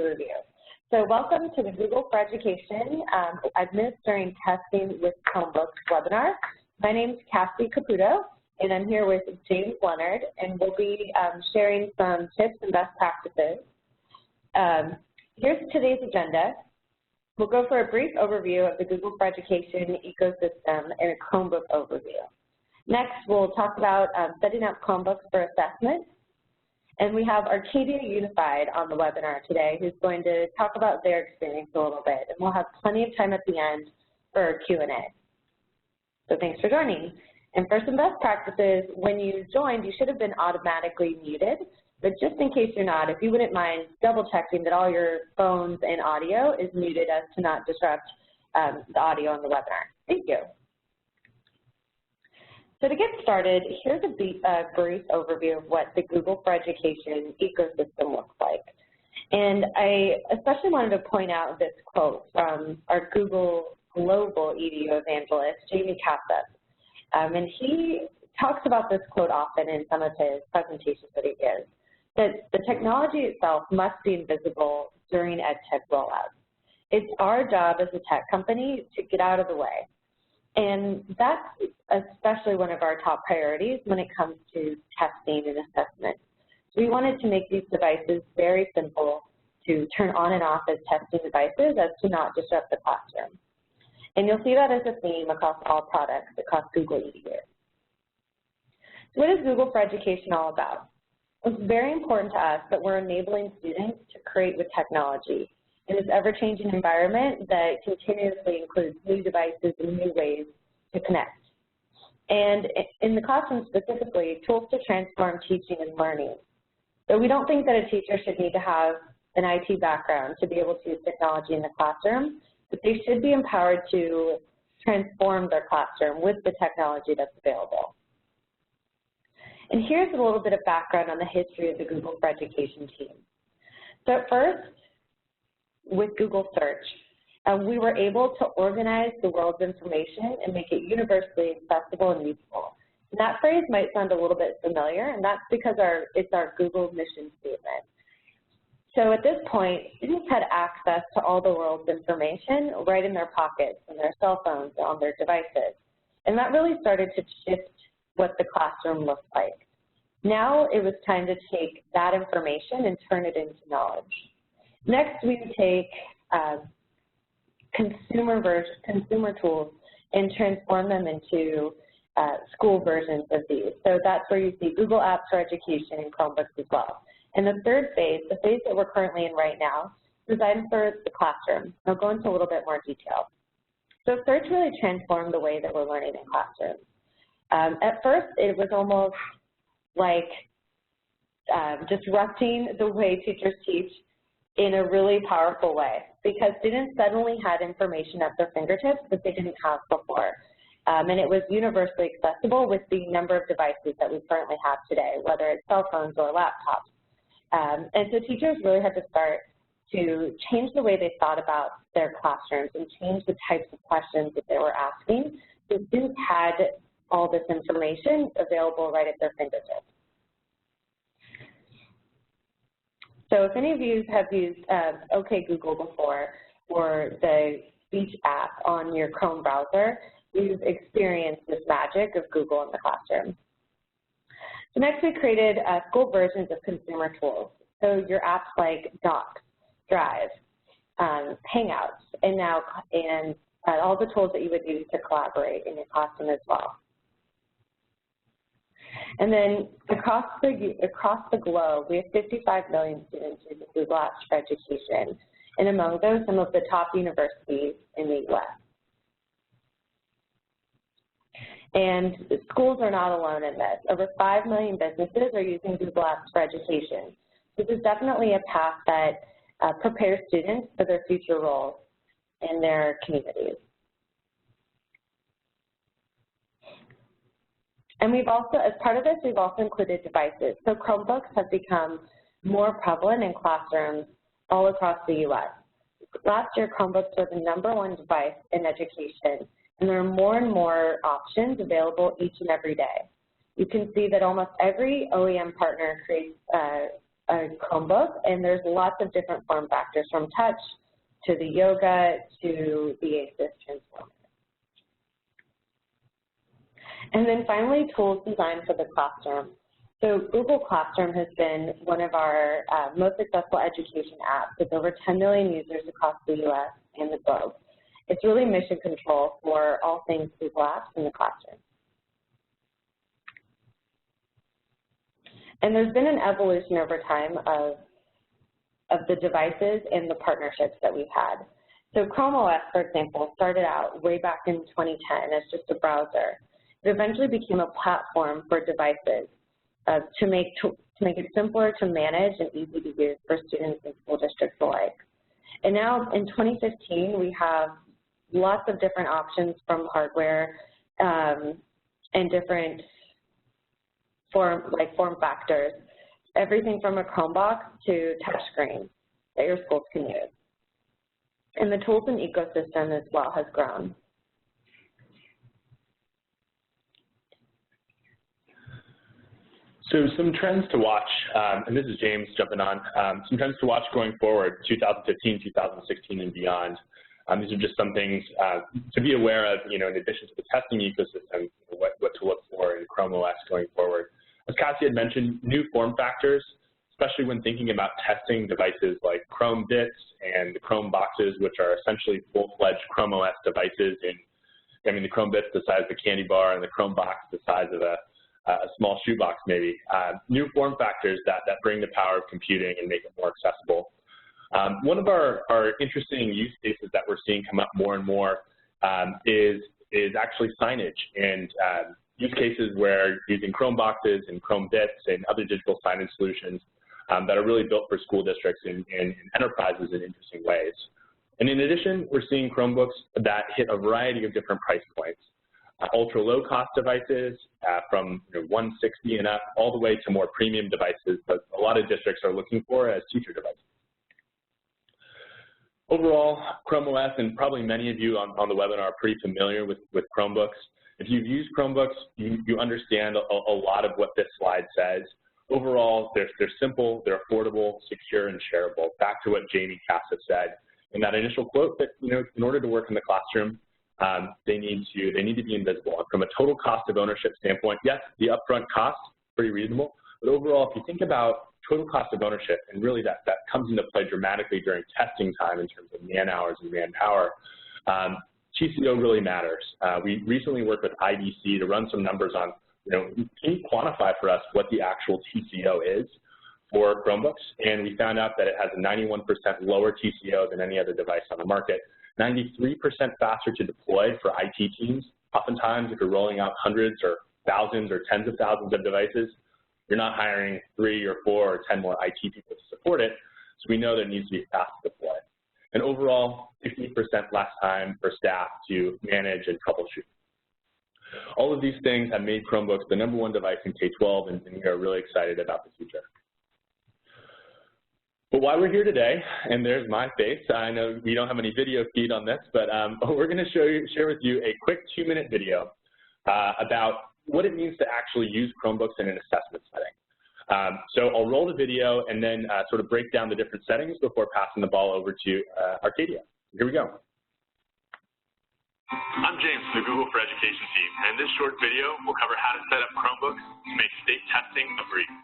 overview. So welcome to the Google for Education Administering Testing with Chromebooks webinar. My name is Cassie Caputo, and I'm here with James Leonard, and we'll be sharing some tips and best practices. Here's today's agenda. We'll go for a brief overview of the Google for Education ecosystem and a Chromebook overview. Next, we'll talk about setting up Chromebooks for assessment. And we have Arcadia Unified on the webinar today, who's going to talk about their experience a little bit. And we'll have plenty of time at the end for Q&A. So thanks for joining. And for some best practices, when you joined, you should have been automatically muted. But just in case you're not, if you wouldn't mind double-checking that all your phones and audio is muted as to not disrupt the audio on the webinar. Thank you. So to get started, here's a brief overview of what the Google for Education ecosystem looks like. And I especially wanted to point out this quote from our Google Global EDU evangelist, Jamie Cassup. And he talks about this quote often in some of his presentations that he gives, that the technology itself must be invisible during EdTech rollouts. It's our job as a tech company to get out of the way. And that's especially one of our top priorities when it comes to testing and assessment. So we wanted to make these devices very simple to turn on and off as testing devices as to not disrupt the classroom. And you'll see that as a theme across all products across Google EDU. So what is Google for Education all about? It's very important to us that we're enabling students to create with technology in this ever-changing environment that continuously includes new devices and new ways to connect. And in the classroom specifically, tools to transform teaching and learning. So we don't think that a teacher should need to have an IT background to be able to use technology in the classroom, but they should be empowered to transform their classroom with the technology that's available. And here's a little bit of background on the history of the Google for Education team. So at first, with Google Search, we were able to organize the world's information and make it universally accessible and useful. And that phrase might sound a little bit familiar, and that's because it's our Google mission statement. So at this point, students had access to all the world's information right in their pockets, on their cell phones, on their devices. And that really started to shift what the classroom looked like. Now it was time to take that information and turn it into knowledge. Next, we would take consumer tools and transform them into school versions of these. So that's where you see Google Apps for Education and Chromebooks as well. And the third phase, the phase that we're currently in right now, is designed for the classroom. I'll go into a little bit more detail. So Search really transformed the way that we're learning in classrooms. At first, it was almost like disrupting the way teachers teach in a really powerful way, because students suddenly had information at their fingertips that they didn't have before. And it was universally accessible with the number of devices that we currently have today, whether it's cell phones or laptops. And so teachers really had to start to change the way they thought about their classrooms and change the types of questions that they were asking. So students had all this information available right at their fingertips. So if any of you have used OK Google before, or the Speech app on your Chrome browser, you've experienced this magic of Google in the classroom. So next, we created school versions of consumer tools. So your apps like Docs, Drive, Hangouts, and all the tools that you would use to collaborate in your classroom as well. And then across the globe, we have 55 million students using Google Apps for Education, and among those, some of the top universities in the U.S. And schools are not alone in this. Over 5 million businesses are using Google Apps for Education. This is definitely a path that prepares students for their future roles in their communities. And we've also, as part of this, we've also included devices. So Chromebooks have become more prevalent in classrooms all across the U.S. Last year, Chromebooks were the #1 device in education, and there are more and more options available each and every day. You can see that almost every OEM partner creates a Chromebook, and there's lots of different form factors, from touch to the yoga to the ASIS transformer. And then finally, tools designed for the classroom. So Google Classroom has been one of our most successful education apps with over 10 million users across the U.S. and the globe. It's really mission control for all things Google Apps in the classroom. And there's been an evolution over time of the devices and the partnerships that we've had. So Chrome OS, for example, started out way back in 2010 as just a browser. It eventually became a platform for devices to make it simpler to manage and easy to use for students and school districts alike. And now in 2015, we have lots of different options from hardware and different form factors, everything from a Chromebox to touchscreen that your schools can use. And the tools and ecosystem as well has grown. So some trends to watch, and this is James jumping on, some trends to watch going forward, 2015, 2016, and beyond. These are just some things to be aware of, in addition to the testing ecosystem, what to look for in Chrome OS going forward. As Cassie had mentioned, new form factors, especially when thinking about testing devices like Chrome Bits and the Chrome boxes, which are essentially full-fledged Chrome OS devices. The Chrome Bits the size of a candy bar, and the Chrome box the size of a small shoebox maybe. New form factors that bring the power of computing and make it more accessible. One of our interesting use cases that we're seeing come up more and more is actually signage, and use cases where using Chrome boxes and Chrome Bits and other digital signage solutions that are really built for school districts and enterprises in interesting ways. And in addition, we're seeing Chromebooks that hit a variety of different price points. Ultra low cost devices from $160 and up all the way to more premium devices that a lot of districts are looking for as teacher devices. Overall, Chrome OS, and probably many of you on the webinar are pretty familiar with Chromebooks. If you've used Chromebooks, you understand a lot of what this slide says. Overall, they're simple, they're affordable, secure, and shareable. Back to what Jamie Cassett said in that initial quote, that in order to work in the classroom, they need to be invisible. And from a total cost of ownership standpoint, yes, the upfront cost, pretty reasonable, but overall, if you think about total cost of ownership, and really that comes into play dramatically during testing time in terms of man hours and manpower, TCO really matters. We recently worked with IDC to run some numbers on, can you quantify for us what the actual TCO is for Chromebooks? And we found out that it has a 91% lower TCO than any other device on the market, 93% faster to deploy for IT teams. Oftentimes, if you're rolling out hundreds or thousands or tens of thousands of devices, you're not hiring 3 or 4 or 10 more IT people to support it, so we know that it needs to be fast to deploy. And overall, 50% less time for staff to manage and troubleshoot. All of these things have made Chromebooks the #1 device in K-12, and we are really excited about the future. But why we're here today, and there's my face. I know we don't have any video feed on this, but we're going to share with you a quick 2-minute video about what it means to actually use Chromebooks in an assessment setting. So I'll roll the video and then sort of break down the different settings before passing the ball over to Arcadia. Here we go. I'm James from the Google for Education team, and in this short video, we'll cover how to set up Chromebooks to make state testing a breeze.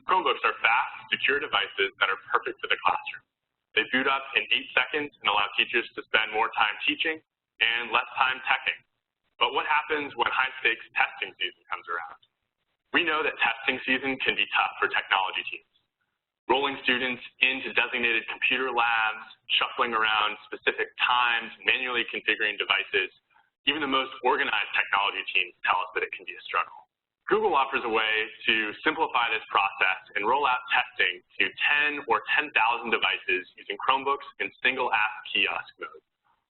Chromebooks are fast, secure devices that are perfect for the classroom. They boot up in 8 seconds and allow teachers to spend more time teaching and less time teching. But what happens when high-stakes testing season comes around? We know that testing season can be tough for technology teams. Rolling students into designated computer labs, shuffling around specific times, manually configuring devices, even the most organized technology teams tell us that it can be a struggle. Google offers a way to simplify this process and roll out testing to 10 or 10,000 devices using Chromebooks in single app kiosk mode.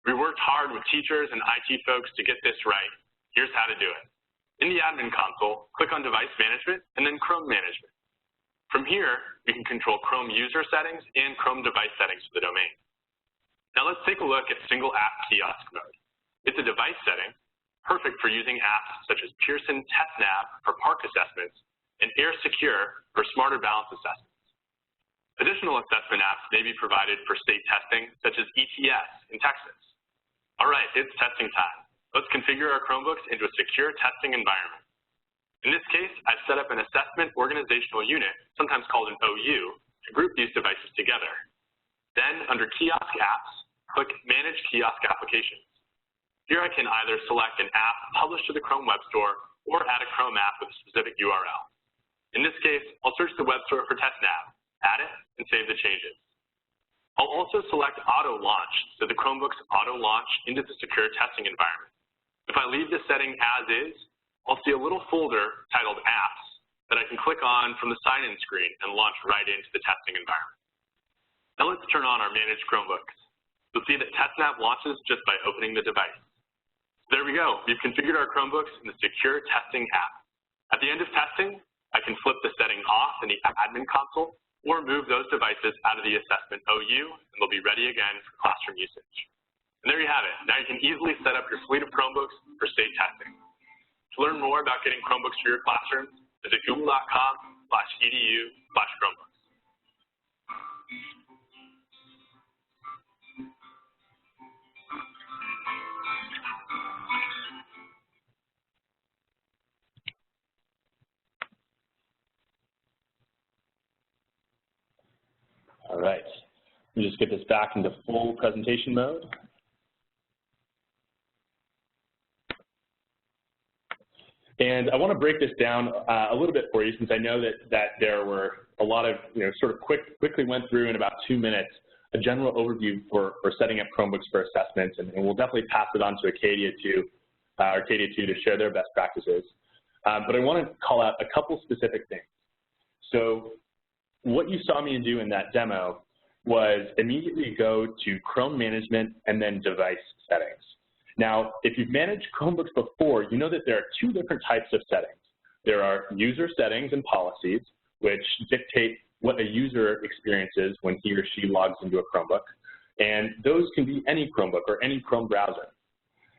We worked hard with teachers and IT folks to get this right. Here's how to do it. In the admin console, click on Device Management and then Chrome Management. From here, we can control Chrome user settings and Chrome device settings for the domain. Now let's take a look at single app kiosk mode. It's a device setting, perfect for using apps such as Pearson TestNav for park assessments, and Air Secure for smarter balance assessments. Additional assessment apps may be provided for state testing, such as ETS in Texas. All right, it's testing time. Let's configure our Chromebooks into a secure testing environment. In this case, I've set up an assessment organizational unit, sometimes called an OU, to group these devices together. Then, under Kiosk Apps, click Manage Kiosk Applications. Here I can either select an app published to the Chrome Web Store or add a Chrome app with a specific URL. In this case, I'll search the web store for TestNav, add it, and save the changes. I'll also select Auto Launch so the Chromebooks auto-launch into the secure testing environment. If I leave this setting as is, I'll see a little folder titled Apps that I can click on from the sign-in screen and launch right into the testing environment. Now let's turn on our managed Chromebooks. You'll see that TestNav launches just by opening the device. There we go. We've configured our Chromebooks in the secure testing app. At the end of testing, I can flip the setting off in the admin console or move those devices out of the assessment OU, and they'll be ready again for classroom usage. And there you have it. Now you can easily set up your fleet of Chromebooks for state testing. To learn more about getting Chromebooks for your classroom, visit google.com/edu/Chromebooks. All right, let me just get this back into full presentation mode. And I want to break this down a little bit for you, since I know that there were a lot of, sort of quickly went through in about 2 minutes a general overview for setting up Chromebooks for assessments, and we'll definitely pass it on to Arcadia 2 to share their best practices. But I want to call out a couple specific things. So what you saw me do in that demo was immediately go to Chrome management and then device settings. Now, if you've managed Chromebooks before, you know that there are 2 different types of settings. There are user settings and policies, which dictate what a user experiences when he or she logs into a Chromebook. And those can be any Chromebook or any Chrome browser.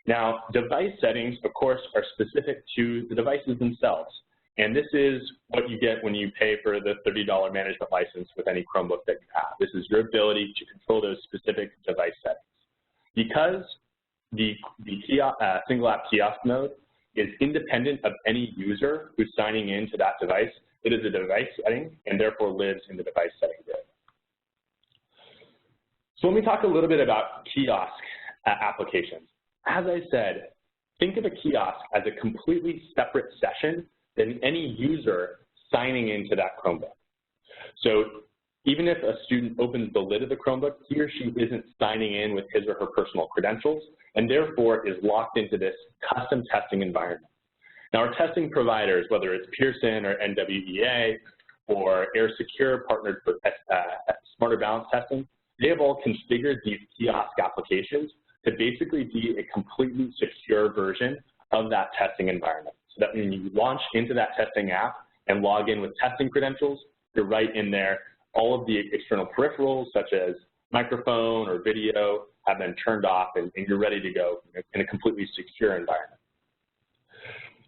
Now, device settings, of course, are specific to the devices themselves. And this is what you get when you pay for the $30 management license with any Chromebook that you have. This is your ability to control those specific device settings. Because the single app kiosk mode is independent of any user who's signing in to that device, it is a device setting and therefore lives in the device setting grid. So let me talk a little bit about kiosk applications. As I said, think of a kiosk as a completely separate session than any user signing into that Chromebook. So even if a student opens the lid of the Chromebook, he or she isn't signing in with his or her personal credentials, and therefore is locked into this custom testing environment. Now, our testing providers, whether it's Pearson or NWEA or Air Secure partnered with Smarter Balance Testing, they have all configured these kiosk applications to basically be a completely secure version of that testing environment. So that when you launch into that testing app and log in with testing credentials, you're right in there. All of the external peripherals, such as microphone or video, have been turned off, and you're ready to go in a completely secure environment.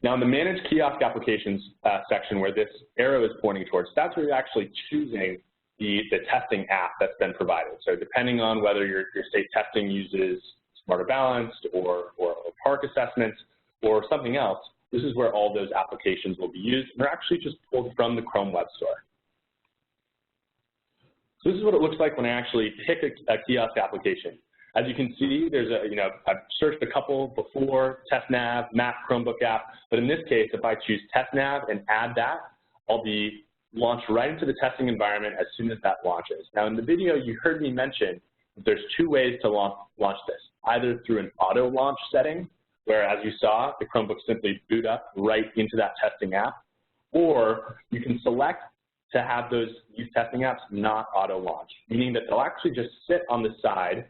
Now, in the Manage Kiosk Applications section, where this arrow is pointing towards, that's where you're actually choosing the testing app that's been provided. So depending on whether your state testing uses Smarter Balanced or Park assessments or something else, this is where all those applications will be used. And they're actually just pulled from the Chrome Web Store. So this is what it looks like when I actually pick a kiosk application. As you can see, there's I've searched a couple before, TestNav, Map, Chromebook app, but in this case, if I choose TestNav and add that, I'll be launched right into the testing environment as soon as that launches. Now, in the video, you heard me mention that there's 2 ways to launch this, either through an auto launch setting, where, as you saw, the Chromebook simply boot up right into that testing app, or you can select to have these testing apps not auto launch, meaning that they'll actually just sit on the side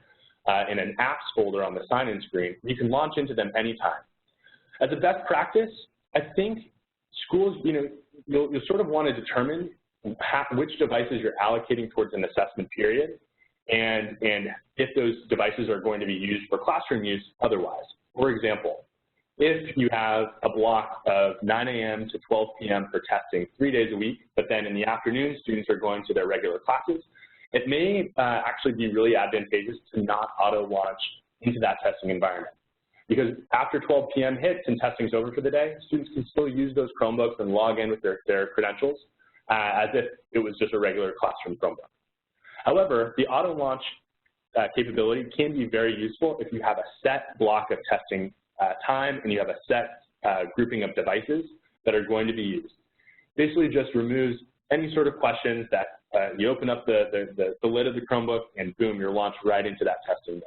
in an apps folder on the sign-in screen. You can launch into them anytime. As a best practice, I think schools, you'll sort of want to determine which devices you're allocating towards an assessment period, and if those devices are going to be used for classroom use otherwise. For example, if you have a block of 9 a.m. to 12 p.m. for testing 3 days a week, but then in the afternoon, students are going to their regular classes, it may actually be really advantageous to not auto-launch into that testing environment. Because after 12 p.m. hits and testing's over for the day, students can still use those Chromebooks and log in with their credentials as if it was just a regular classroom Chromebook. However, the auto-launch capability can be very useful if you have a set block of testing time and you have a set grouping of devices that are going to be used. Basically just removes any sort of questions that you open up the lid of the Chromebook and boom, you're launched right into that testing mode.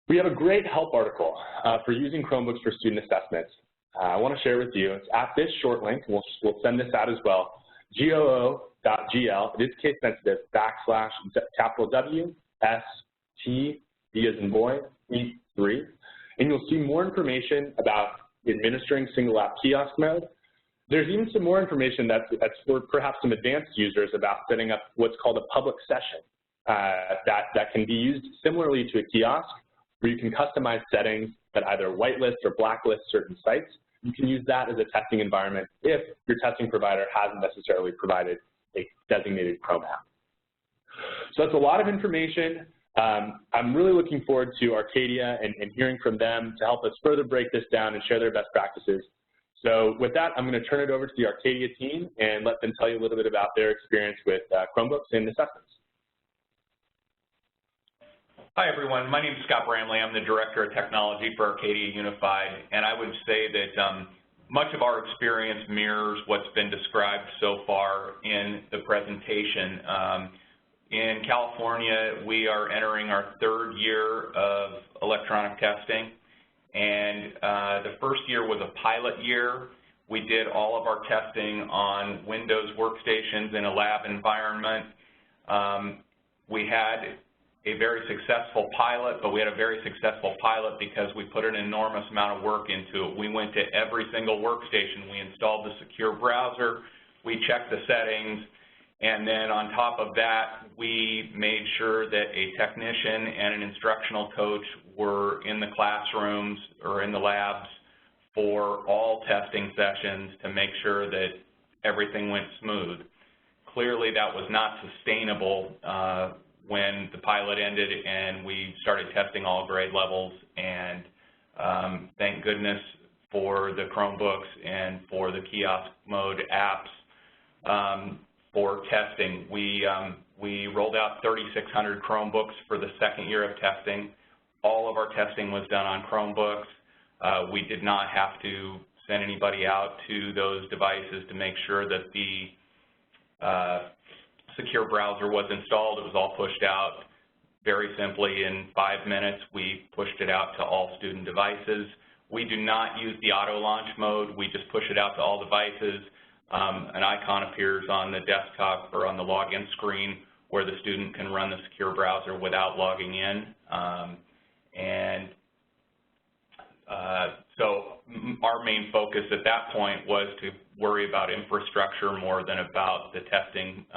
We have a great help article for using Chromebooks for student assessments. I want to share with you. It's at this short link. We'll send this out as well. goo.gl, it is case sensitive, /W, S, T, B as in boy, 3. And you'll see more information about administering single app kiosk mode. There's even some more information that's for perhaps some advanced users about setting up what's called a public session that can be used similarly to a kiosk, where you can customize settings that either whitelist or blacklist certain sites. You can use that as a testing environment if your testing provider hasn't necessarily provided a designated Chrome app. So that's a lot of information. I'm really looking forward to Arcadia and hearing from them to help us further break this down and share their best practices. So with that, I'm going to turn it over to the Arcadia team and let them tell you a little bit about their experience with Chromebooks and assessments. Hi, everyone. My name is Scott Bramley. I'm the Director of Technology for Arcadia Unified, and I would say that much of our experience mirrors what's been described so far in the presentation. In California, we are entering our 3rd year of electronic testing, and the first year was a pilot year. We did all of our testing on Windows workstations in a lab environment. We had a very successful pilot, but we had a very successful pilot because we put an enormous amount of work into it. We went to every single workstation. We installed the secure browser. We checked the settings. And then on top of that, we made sure that a technician and an instructional coach were in the classrooms or in the labs for all testing sessions to make sure that everything went smooth. Clearly, that was not sustainable when the pilot ended and we started testing all grade levels, and thank goodness for the Chromebooks and for the kiosk mode apps for testing. We rolled out 3,600 Chromebooks for the 2nd year of testing. All of our testing was done on Chromebooks. We did not have to send anybody out to those devices to make sure that the secure browser was installed. It was all pushed out very simply. In 5 minutes, we pushed it out to all student devices. We do not use the auto launch mode. We just push it out to all devices. An icon appears on the desktop or on the login screen where the student can run the secure browser without logging in. So our main focus at that point was to worry about infrastructure more than about the testing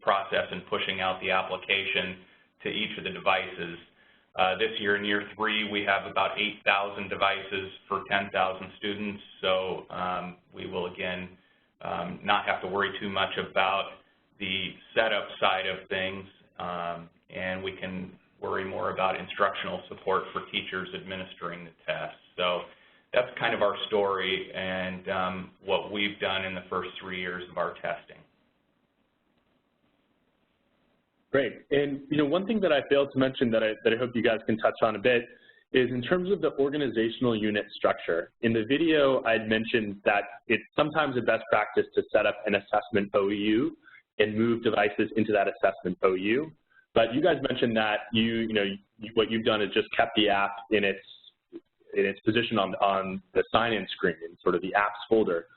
process and pushing out the application to each of the devices. This year, in year 3, we have about 8,000 devices for 10,000 students, so we will again not have to worry too much about the setup side of things, and we can worry more about instructional support for teachers administering the tests. So that's kind of our story and what we've done in the first 3 years of our testing. Great. And one thing that I failed to mention that I hope you guys can touch on a bit is in terms of the organizational unit structure. In the video, I had mentioned that it's sometimes a best practice to set up an assessment OU and move devices into that assessment OU. But you guys mentioned that what you've done is just kept the app in its position on the sign-in screen, in sort of the apps folder.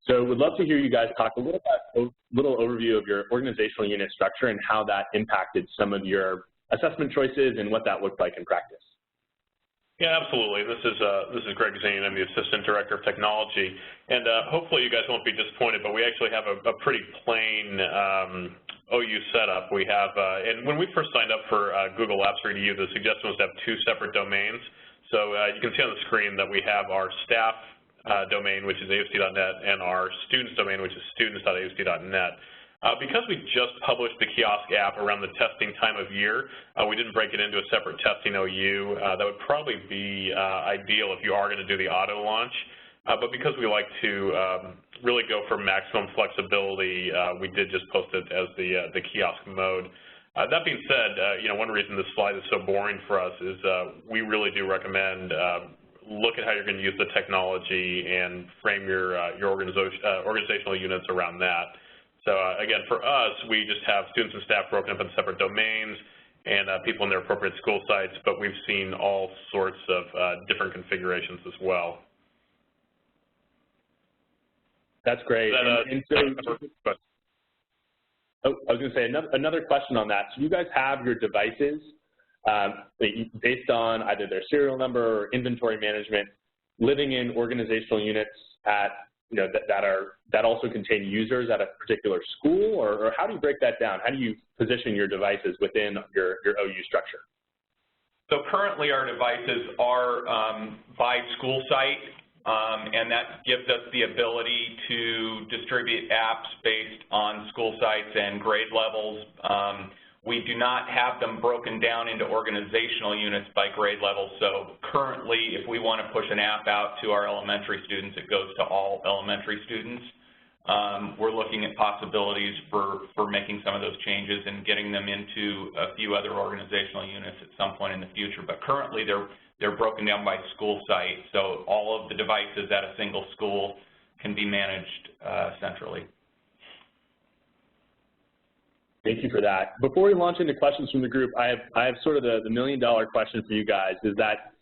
So we'd love to hear you guys talk a little overview of your organizational unit structure and how that impacted some of your assessment choices and what that looked like in practice. Yeah, absolutely. This is Greg Zane. I'm the Assistant Director of Technology, and hopefully you guys won't be disappointed, but we actually have a pretty plain OU setup. We have, and when we first signed up for Google Apps for EDU, the suggestion was to have 2 separate domains. So you can see on the screen that we have our staff domain, which is AUSD.net, and our students domain, which is students.AUSD.net. Because we just published the Kiosk app around the testing time of year, we didn't break it into a separate testing OU. That would probably be ideal if you are going to do the auto launch. But because we like to really go for maximum flexibility, we did just post it as the Kiosk mode. That being said, one reason this slide is so boring for us is we really do recommend look at how you're going to use the technology and frame your organizational units around that. So again, for us, we just have students and staff broken up in separate domains and people in their appropriate school sites, but we've seen all sorts of different configurations as well. That's great. I was going to say another question on that. So you guys have your devices based on either their serial number or inventory management living in organizational units at that also contain users at a particular school, or how do you break that down? How do you position your devices within your OU structure? So currently our devices are by school site, and that gives us the ability to distribute apps based on school sites and grade levels. We do not have them broken down into organizational units by grade level, so currently if we want to push an app out to our elementary students, it goes to all elementary students. We're looking at possibilities for making some of those changes and getting them into a few other organizational units at some point in the future, but currently they're broken down by school site, so all of the devices at a single school can be managed centrally. Thank you for that. Before we launch into questions from the group, I have sort of the million-dollar question for you guys, is that,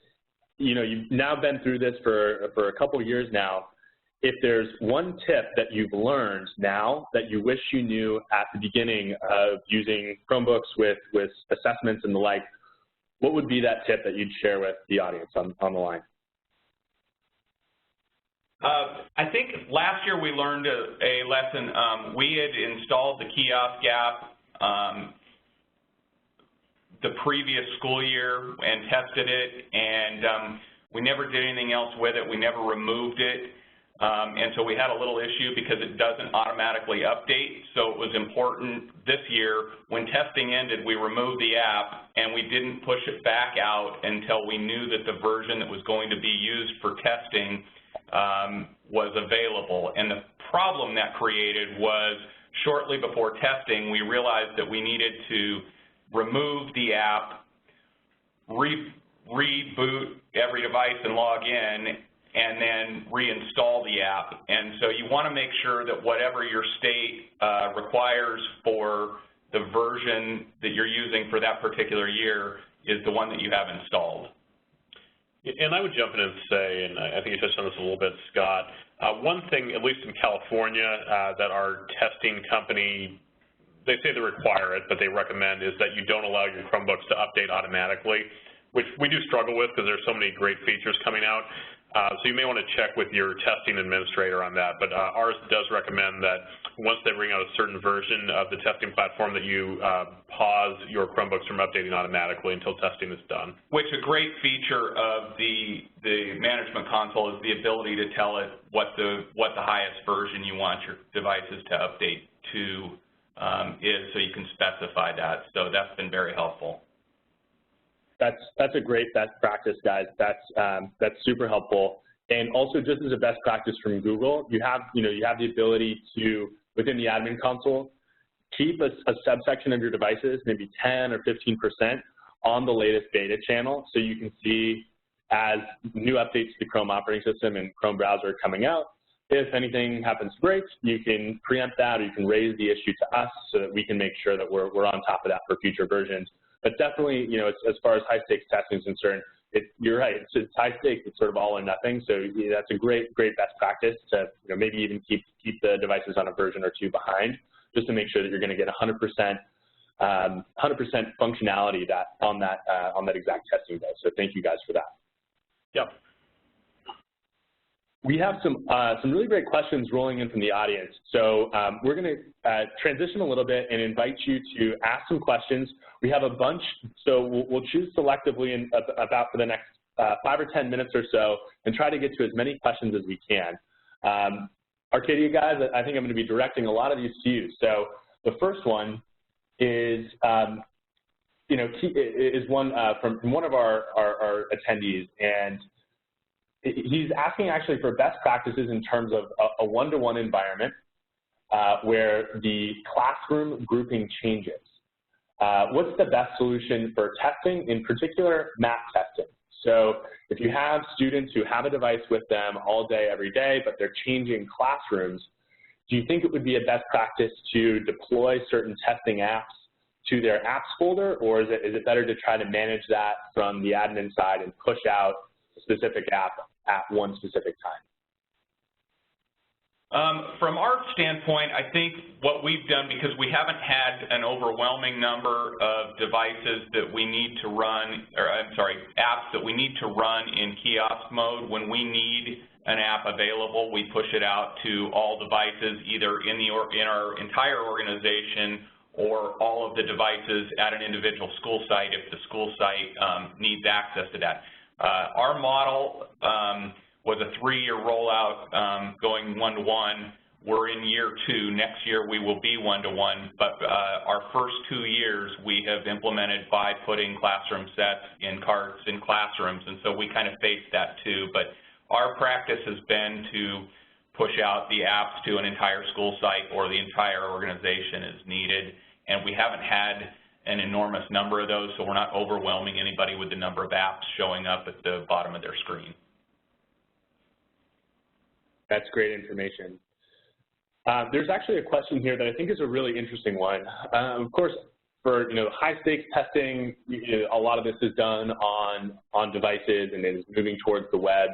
you've now been through this for a couple of years now. If there's one tip that you've learned now that you wish you knew at the beginning of using Chromebooks with assessments and the like, what would be that tip that you'd share with the audience on the line? I think last year we learned a lesson. We had installed the Kiosk app the previous school year and tested it, and we never did anything else with it. We never removed it, and so we had a little issue because it doesn't automatically update. So it was important this year, when testing ended, we removed the app and we didn't push it back out until we knew that the version that was going to be used for testing was available. And the problem that created was shortly before testing, we realized that we needed to remove the app, reboot every device and log in, and then reinstall the app. And so you want to make sure that whatever your state requires for the version that you're using for that particular year is the one that you have installed. And I would jump in and say, and I think you touched on this a little bit, Scott, one thing, at least in California, that our testing company, they say they require it, but they recommend, is that you don't allow your Chromebooks to update automatically, which we do struggle with because there's so many great features coming out. So you may want to check with your testing administrator on that, but ours does recommend that once they bring out a certain version of the testing platform that you pause your Chromebooks from updating automatically until testing is done. Which a great feature of the management console is the ability to tell it what the highest version you want your devices to update to is, so you can specify that. So that's been very helpful. That's a great best practice, guys. That's super helpful. And also, just as a best practice from Google, you have the ability to, within the admin console, keep a subsection of your devices, maybe 10 or 15%, on the latest beta channel, so you can see as new updates to the Chrome operating system and Chrome browser are coming out. If anything happens to break, you can preempt that, or you can raise the issue to us so that we can make sure that we're on top of that for future versions. But definitely, as far as high-stakes testing is concerned, you're right. It's high stakes. It's sort of all or nothing. So that's a great best practice to maybe even keep the devices on a version or two behind, just to make sure that you're going to get 100% functionality on that exact testing day. So thank you guys for that. Yep. We have some really great questions rolling in from the audience. So we're going to transition a little bit and invite you to ask some questions. We have a bunch, so we'll choose selectively about for the next 5 or 10 minutes or so and try to get to as many questions as we can. Arcadia guys, I think I'm going to be directing a lot of these to you. So the first one is, is one from one of our attendees, and he's asking actually for best practices in terms of a one-to-one environment where the classroom grouping changes. What's the best solution for testing, in particular math testing? So if you have students who have a device with them all day, every day, but they're changing classrooms, do you think it would be a best practice to deploy certain testing apps to their apps folder, or is it better to try to manage that from the admin side and push out a specific app at one specific time? From our standpoint, I think what we've done, because we haven't had an overwhelming number of devices that we need to run, apps that we need to run in kiosk mode, when we need an app available, we push it out to all devices, either in our entire organization or all of the devices at an individual school site if the school site needs access to that. Our model was a 3-year rollout going one-to-one. We're in year 2. Next year we will be one-to-one, but our first 2 years we have implemented by putting classroom sets in carts in classrooms, and so we kind of faced that too. But our practice has been to push out the apps to an entire school site or the entire organization as needed, and we haven't had an enormous number of those, so we're not overwhelming anybody with the number of apps showing up at the bottom of their screen. That's great information. There's actually a question here that I think is a really interesting one. Of course, for high-stakes testing, a lot of this is done on devices and is moving towards the web.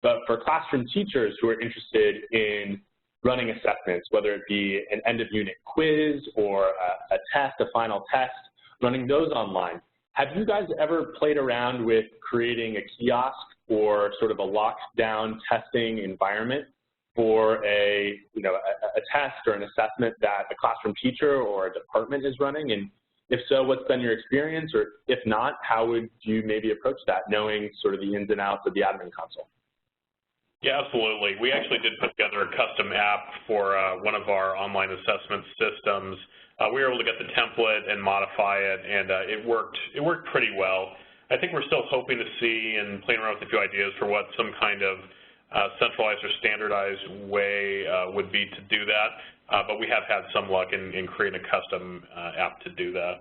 But for classroom teachers who are interested in running assessments, whether it be an end-of-unit quiz or a test, a final test, running those online, have you guys ever played around with creating a kiosk or sort of a locked-down testing environment for a test or an assessment that a classroom teacher or a department is running? And if so, what's been your experience? Or if not, how would you maybe approach that, knowing sort of the ins and outs of the admin console? Yeah, absolutely. We actually did put together a custom app for one of our online assessment systems. We were able to get the template and modify it, and it worked pretty well. I think we're still hoping to see and playing around with a few ideas for what some kind of centralized or standardized way would be to do that, but we have had some luck in creating a custom app to do that.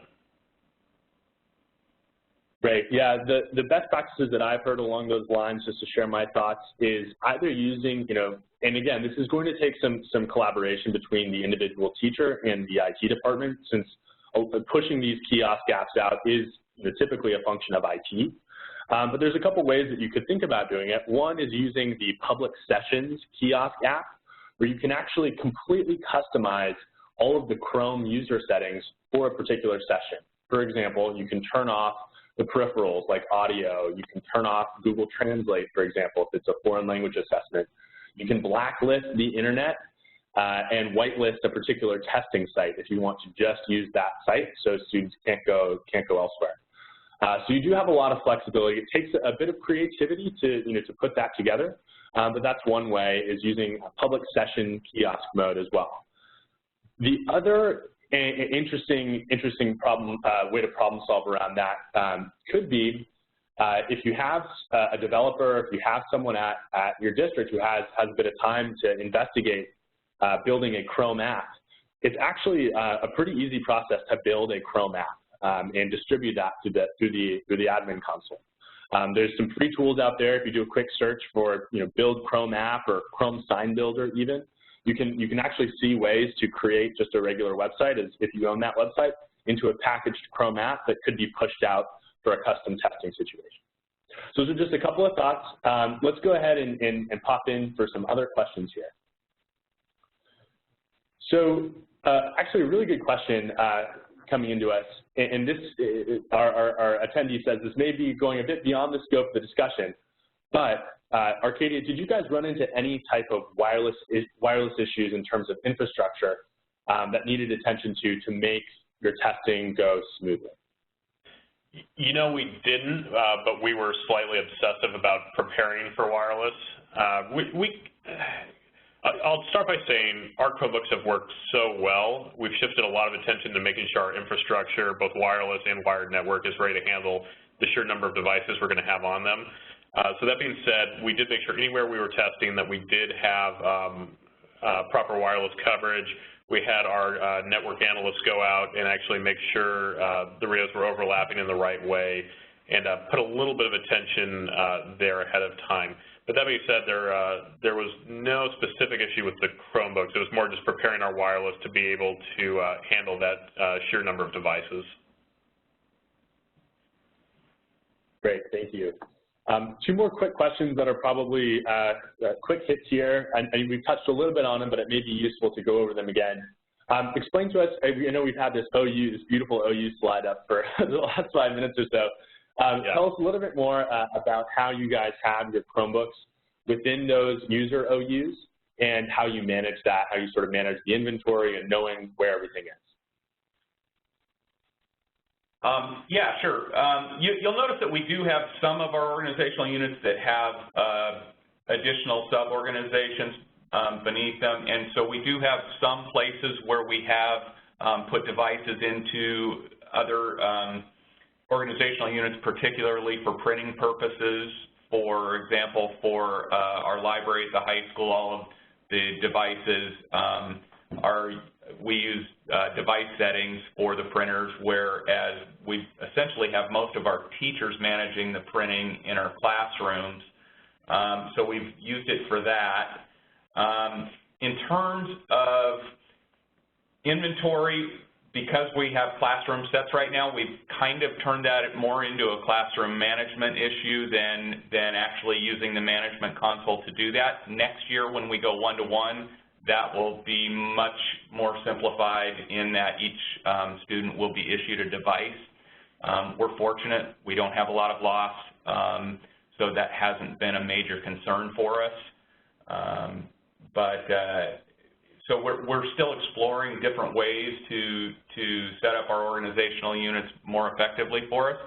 Great. Yeah, the best practices that I've heard along those lines, just to share my thoughts, is either using, and again, this is going to take some collaboration between the individual teacher and the IT department, since pushing these kiosk apps out is typically a function of IT. But there's a couple ways that you could think about doing it. One is using the public sessions kiosk app, where you can actually completely customize all of the Chrome user settings for a particular session. For example, you can turn off the peripherals like audio. You can turn off Google Translate, for example, if it's a foreign language assessment. You can blacklist the internet and whitelist a particular testing site if you want to just use that site, so students can't go elsewhere. So you do have a lot of flexibility. It takes a bit of creativity to put that together, but that's one way, is using a public session kiosk mode as well. The other interesting way to problem solve around that could be if you have a developer, if you have someone at your district who has a bit of time to investigate building a Chrome app. It's actually a pretty easy process to build a Chrome app and distribute that through the admin console. There's some free tools out there. If you do a quick search for build Chrome app or Chrome sign builder even, you can actually see ways to create just a regular website, as if you own that website, into a packaged Chrome app that could be pushed out for a custom testing situation. So those are just a couple of thoughts. Let's go ahead and pop in for some other questions here. So actually a really good question coming into us, and this our attendee says this may be going a bit beyond the scope of the discussion, but Arcadia, did you guys run into any type of wireless issues in terms of infrastructure that needed attention to make your testing go smoothly? You know, we didn't, but we were slightly obsessive about preparing for wireless. I'll start by saying our Chromebooks have worked so well. We've shifted a lot of attention to making sure our infrastructure, both wireless and wired network, is ready to handle the sheer number of devices we're going to have on them. So that being said, we did make sure anywhere we were testing that we did have proper wireless coverage. We had our network analysts go out and actually make sure the radios were overlapping in the right way and put a little bit of attention there ahead of time. But that being said, there was no specific issue with the Chromebooks. It was more just preparing our wireless to be able to handle that sheer number of devices. Great, thank you. Two more quick questions that are probably quick hits here, and we've touched a little bit on them, but it may be useful to go over them again. Explain to us, I know we've had this beautiful OU slide up for the last 5 minutes or so. Tell us a little bit more about how you guys have your Chromebooks within those user OUs and how you manage that, how you sort of manage the inventory and knowing where everything is. Yeah, sure. You'll notice that we do have some of our organizational units that have additional sub-organizations beneath them, and so we do have some places where we have put devices into other organizational units, particularly for printing purposes. For example, for our library at the high school, all of the devices we use device settings for the printers, whereas we essentially have most of our teachers managing the printing in our classrooms. So we've used it for that. In terms of inventory, because we have classroom sets right now, we've kind of turned that more into a classroom management issue than actually using the management console to do that. Next year when we go one-to-one, that will be much more simplified in that each student will be issued a device. We're fortunate. We don't have a lot of loss, so that hasn't been a major concern for us. So we're still exploring different ways to set up our organizational units more effectively for us.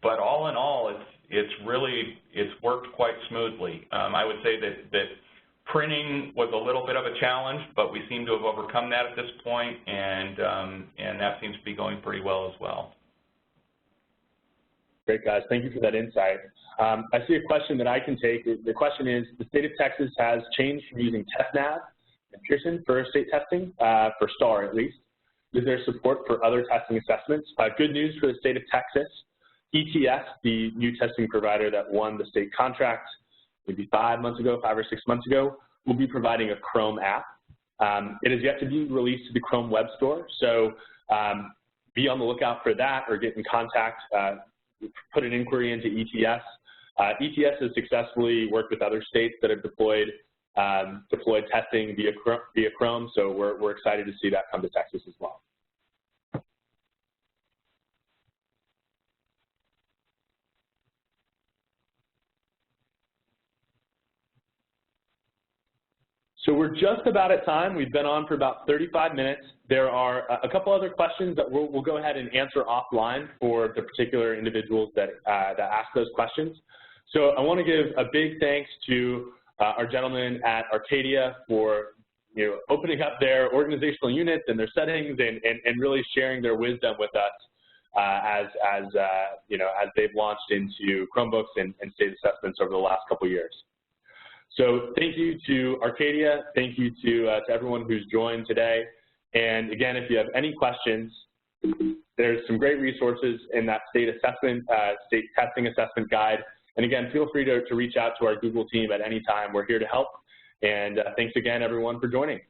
But all in all, it's worked quite smoothly. I would say that printing was a little bit of a challenge, but we seem to have overcome that at this point, and that seems to be going pretty well as well. Great, guys. Thank you for that insight. I see a question that I can take. The question is, the state of Texas has changed from using TestNav and Pearson for state testing, for STAR at least. Is there support for other testing assessments? Good news for the state of Texas. ETS, the new testing provider that won the state contract maybe 5 or 6 months ago, will be providing a Chrome app. It is yet to be released to the Chrome Web Store, so be on the lookout for that or get in contact, put an inquiry into ETS. ETS has successfully worked with other states that have deployed testing via Chrome, so we're excited to see that come to Texas as well. So we're just about at time. We've been on for about 35 minutes. There are a couple other questions that we'll go ahead and answer offline for the particular individuals that ask those questions. So I want to give a big thanks to our gentlemen at Arcadia for opening up their organizational units and their settings and really sharing their wisdom with us as they've launched into Chromebooks and state assessments over the last couple of years. So thank you to Arcadia. Thank you to everyone who's joined today. And again, if you have any questions, there's some great resources in that state testing assessment guide. And again, feel free to reach out to our Google team at any time. We're here to help. And thanks again, everyone, for joining.